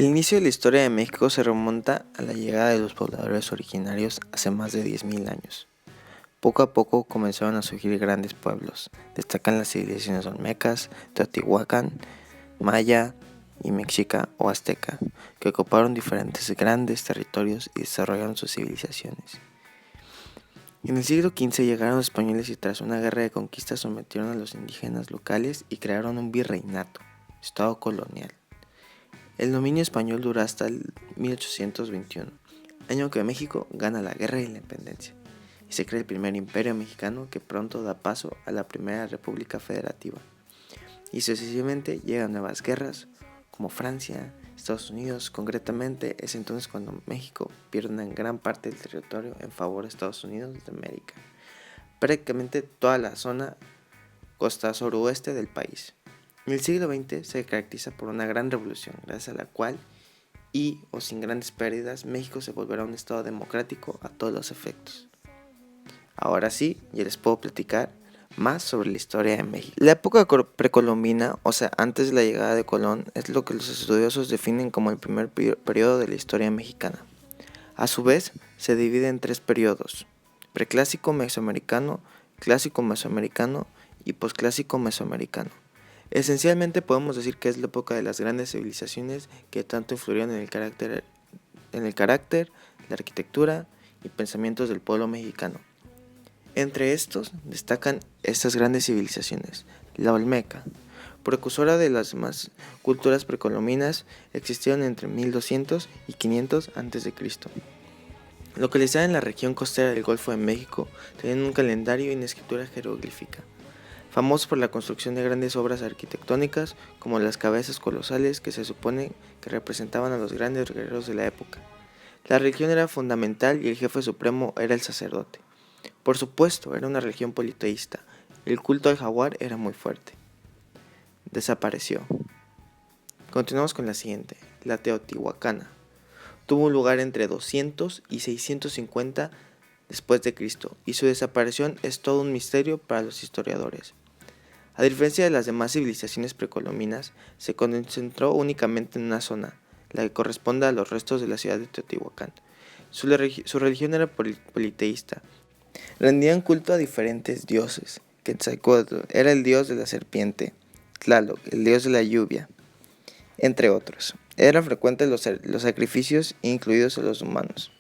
El inicio de la historia de México se remonta a la llegada de los pobladores originarios hace más de 10.000 años. Poco a poco comenzaron a surgir grandes pueblos. Destacan las civilizaciones olmecas, teotihuacán, maya y mexica o azteca, que ocuparon diferentes grandes territorios y desarrollaron sus civilizaciones. En el siglo XV llegaron los españoles y tras una guerra de conquista sometieron a los indígenas locales y crearon un virreinato, estado colonial. El dominio español duró hasta el 1821, año que México gana la Guerra de la Independencia y se crea el primer imperio mexicano que pronto da paso a la primera república federativa. Y sucesivamente llegan nuevas guerras como Francia, Estados Unidos. Concretamente es entonces cuando México pierde una gran parte del territorio en favor de Estados Unidos de América, prácticamente toda la zona costa suroeste del país. En el siglo XX se caracteriza por una gran revolución, gracias a la cual, o sin grandes pérdidas, México se volverá un estado democrático a todos los efectos. Ahora sí, ya les puedo platicar más sobre la historia de México. La época precolombina, o sea, antes de la llegada de Colón, es lo que los estudiosos definen como el primer periodo de la historia mexicana. A su vez, se divide en tres periodos: preclásico mesoamericano, clásico mesoamericano y posclásico mesoamericano. Esencialmente podemos decir que es la época de las grandes civilizaciones que tanto influyeron en el carácter, la arquitectura y pensamientos del pueblo mexicano. Entre estos destacan estas grandes civilizaciones: la olmeca, precursora de las demás culturas precolombinas, existieron entre 1200 y 500 a.C. Localizada en la región costera del Golfo de México, tenían un calendario y una escritura jeroglífica, famosos por la construcción de grandes obras arquitectónicas como las cabezas colosales que se supone que representaban a los grandes guerreros de la época. La religión era fundamental y el jefe supremo era el sacerdote. Por supuesto, era una religión politeísta. El culto al jaguar era muy fuerte. Desapareció. Continuamos con la siguiente, la teotihuacana. Tuvo lugar entre 200 y 650 después de Cristo, y su desaparición es todo un misterio para los historiadores. A diferencia de las demás civilizaciones precolombinas, se concentró únicamente en una zona, la que corresponde a los restos de la ciudad de Teotihuacán. Su religión era politeísta. Rendían culto a diferentes dioses. Quetzalcóatl era el dios de la serpiente, Tlaloc, el dios de la lluvia, entre otros. Eran frecuentes los sacrificios, incluidos a los humanos.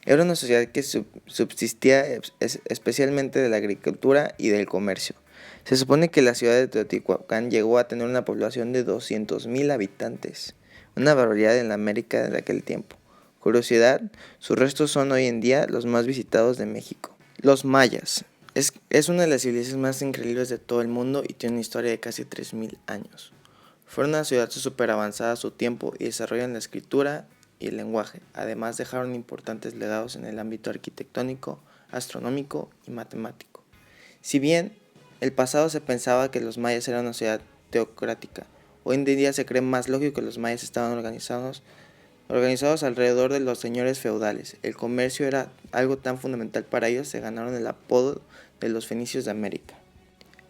Era una sociedad que subsistía especialmente de la agricultura y del comercio. Se supone que la ciudad de Teotihuacán llegó a tener una población de 200.000 habitantes, una barbaridad en la América de aquel tiempo. Curiosidad, sus restos son hoy en día los más visitados de México. Los mayas. Es una de las civilizaciones más increíbles de todo el mundo y tiene una historia de casi 3.000 años. Fueron una ciudad súper avanzada a su tiempo y desarrollaron la escritura y el lenguaje. Además dejaron importantes legados en el ámbito arquitectónico, astronómico y matemático. Si bien el pasado se pensaba que los mayas eran una sociedad teocrática, hoy en día se cree más lógico que los mayas estaban organizados alrededor de los señores feudales. El comercio era algo tan fundamental para ellos, se ganaron el apodo de los fenicios de América.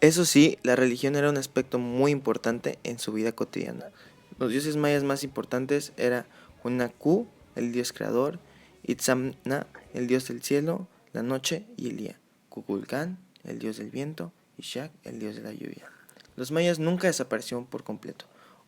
Eso sí, la religión era un aspecto muy importante en su vida cotidiana. Los dioses mayas más importantes eran Hunahku, el dios creador; Itzamna, el dios del cielo, la noche y el día; Kukulcán, el dios del viento; y Shak, el dios de la lluvia. Los mayas nunca desaparecieron por completo.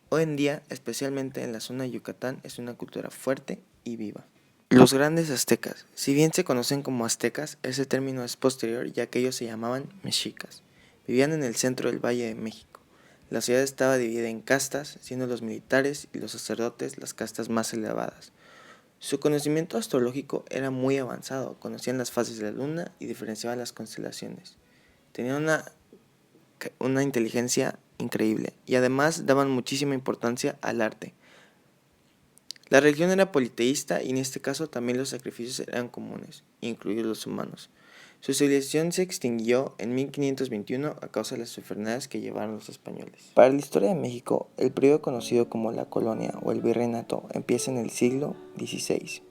Hoy en día, especialmente en la zona de Yucatán, es una cultura fuerte y viva. Los grandes aztecas. Si bien se conocen como aztecas, ese término es posterior ya que ellos se llamaban mexicas. Vivían en el centro del Valle de México. La ciudad estaba dividida en castas, siendo los militares y los sacerdotes las castas más elevadas. Su conocimiento astrológico era muy avanzado, conocían las fases de la luna y diferenciaban las constelaciones. Tenían una inteligencia increíble y además daban muchísima importancia al arte. La religión era politeísta y en este caso también los sacrificios eran comunes, incluidos los humanos. Su civilización se extinguió en 1521 a causa de las enfermedades que llevaron los españoles. Para la historia de México, el periodo conocido como la colonia o el virreinato empieza en el siglo XVI,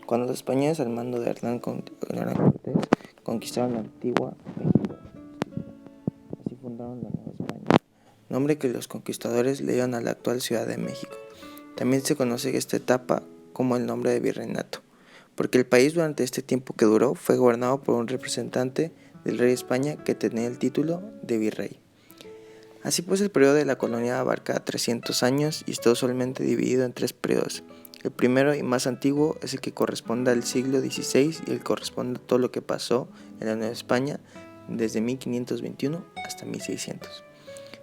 cuando los españoles al mando de Hernán Cortés conquistaron la antigua México. Fundaron la Nueva España, nombre que los conquistadores le dieron a la actual Ciudad de México. También se conoce esta etapa como el nombre de virreinato, porque el país durante este tiempo que duró fue gobernado por un representante del rey de España que tenía el título de virrey. Así pues, el periodo de la colonia abarca 300 años y está usualmente dividido en 3 periodos. El primero y más antiguo es el que corresponde al siglo XVI y el corresponde a todo lo que pasó en la Nueva España desde 1521 hasta 1600.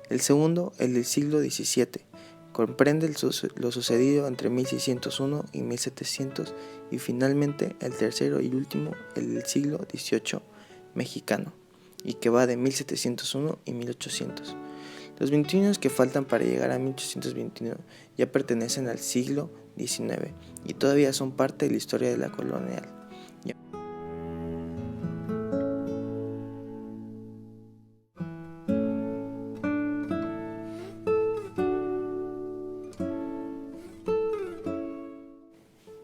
El segundo, el del siglo XVII, comprende lo sucedido entre 1601 y 1700 y finalmente el tercero y último, el del siglo XVIII mexicano, y que va de 1701 y 1800. Los 21 años que faltan para llegar a 1821 ya pertenecen al siglo XIX y todavía son parte de la historia de la colonial.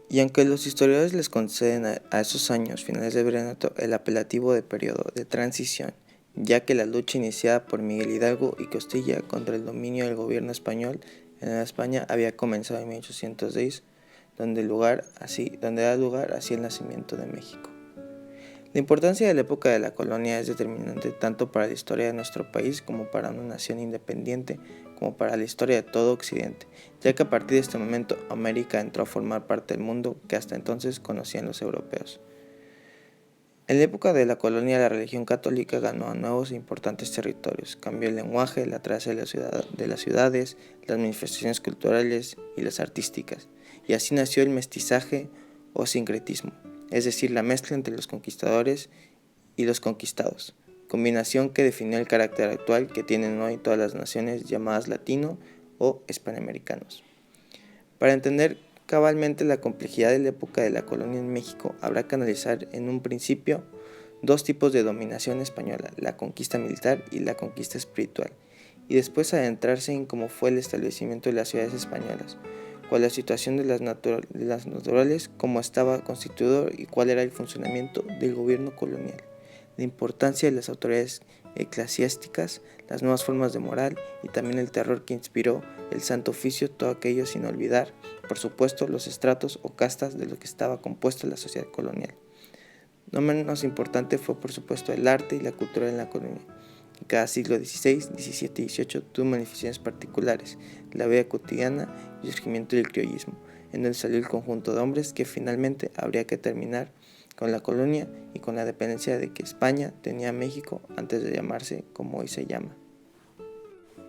Y aunque los historiadores les conceden a esos años finales del virreinato el apelativo de periodo de transición, ya que la lucha iniciada por Miguel Hidalgo y Costilla contra el dominio del gobierno español en Nueva España había comenzado en 1806, donde da lugar así el nacimiento de México. La importancia de la época de la colonia es determinante tanto para la historia de nuestro país como para una nación independiente, como para la historia de todo Occidente, ya que a partir de este momento América entró a formar parte del mundo que hasta entonces conocían los europeos. En la época de la colonia, la religión católica ganó a nuevos e importantes territorios, cambió el lenguaje, la traza de las ciudades, las manifestaciones culturales y las artísticas, y así nació el mestizaje o sincretismo, es decir, la mezcla entre los conquistadores y los conquistados, combinación que definió el carácter actual que tienen hoy todas las naciones llamadas latino o hispanoamericanos. Para entender cabalmente la complejidad de la época de la colonia en México, habrá que analizar en un principio dos tipos de dominación española, la conquista militar y la conquista espiritual, y después adentrarse en cómo fue el establecimiento de las ciudades españolas, cuál la situación de las naturales, cómo estaba constituido y cuál era el funcionamiento del gobierno colonial, la importancia de las autoridades eclesiásticas, las nuevas formas de moral y también el terror que inspiró el Santo Oficio, todo aquello sin olvidar, por supuesto, los estratos o castas de lo que estaba compuesta la sociedad colonial. No menos importante fue, por supuesto, el arte y la cultura en la colonia. En cada siglo XVI, XVII y XVIII tuvo manifestaciones particulares, la vida cotidiana y el surgimiento del criollismo, en donde salió el conjunto de hombres que finalmente habría que terminar con la colonia y con la dependencia de que España tenía a México antes de llamarse como hoy se llama.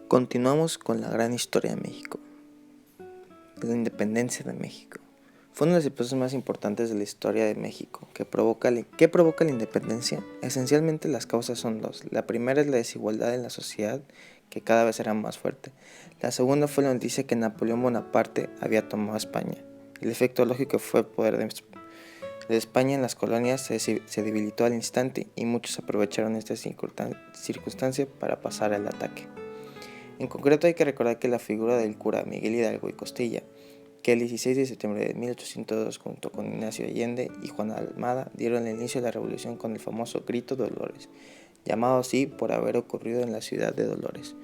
Continuamos con la gran historia de México, la independencia de México. Fue uno de los episodios más importantes de la historia de México. ¿Qué provoca la independencia? Esencialmente las causas son dos. La primera es la desigualdad en la sociedad, que cada vez era más fuerte. La segunda fue la noticia que Napoleón Bonaparte había tomado España. El efecto lógico fue el poder de España en las colonias se debilitó al instante y muchos aprovecharon esta circunstancia para pasar al ataque. En concreto hay que recordar que la figura del cura Miguel Hidalgo y Costilla, que el 16 de septiembre de 1802 junto con Ignacio Allende y Juan Almada dieron el inicio de la revolución con el famoso Grito de Dolores, llamado así por haber ocurrido en la ciudad de Dolores.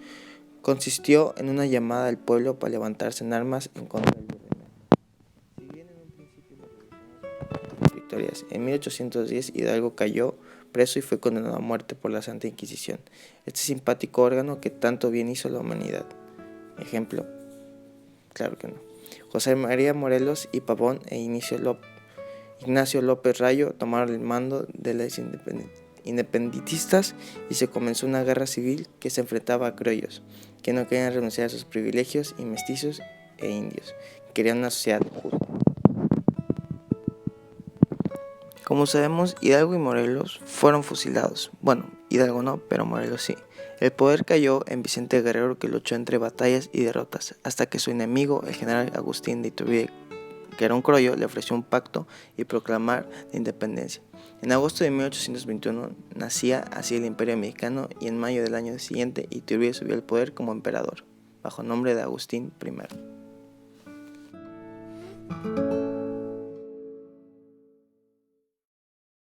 Consistió en una llamada al pueblo para levantarse en armas en contra del virreinato. Si bien en un principio las revoluciones fueron victorias, en 1810 Hidalgo cayó preso y fue condenado a muerte por la Santa Inquisición, este simpático órgano que tanto bien hizo a la humanidad. Ejemplo, claro que no. José María Morelos y Pavón e Ignacio López Rayo tomaron el mando de las independentistas y se comenzó una guerra civil que se enfrentaba a criollos, que no querían renunciar a sus privilegios, y mestizos e indios, que querían una sociedad justa. Como sabemos, Hidalgo y Morelos fueron fusilados. Bueno, Hidalgo no, pero Morelos sí. El poder cayó en Vicente Guerrero, que luchó entre batallas y derrotas, hasta que su enemigo, el general Agustín de Iturbide, que era un criollo, le ofreció un pacto y proclamar la independencia. En agosto de 1821 nacía así el Imperio Mexicano y en mayo del año siguiente Iturbide subió al poder como emperador, bajo nombre de Agustín I.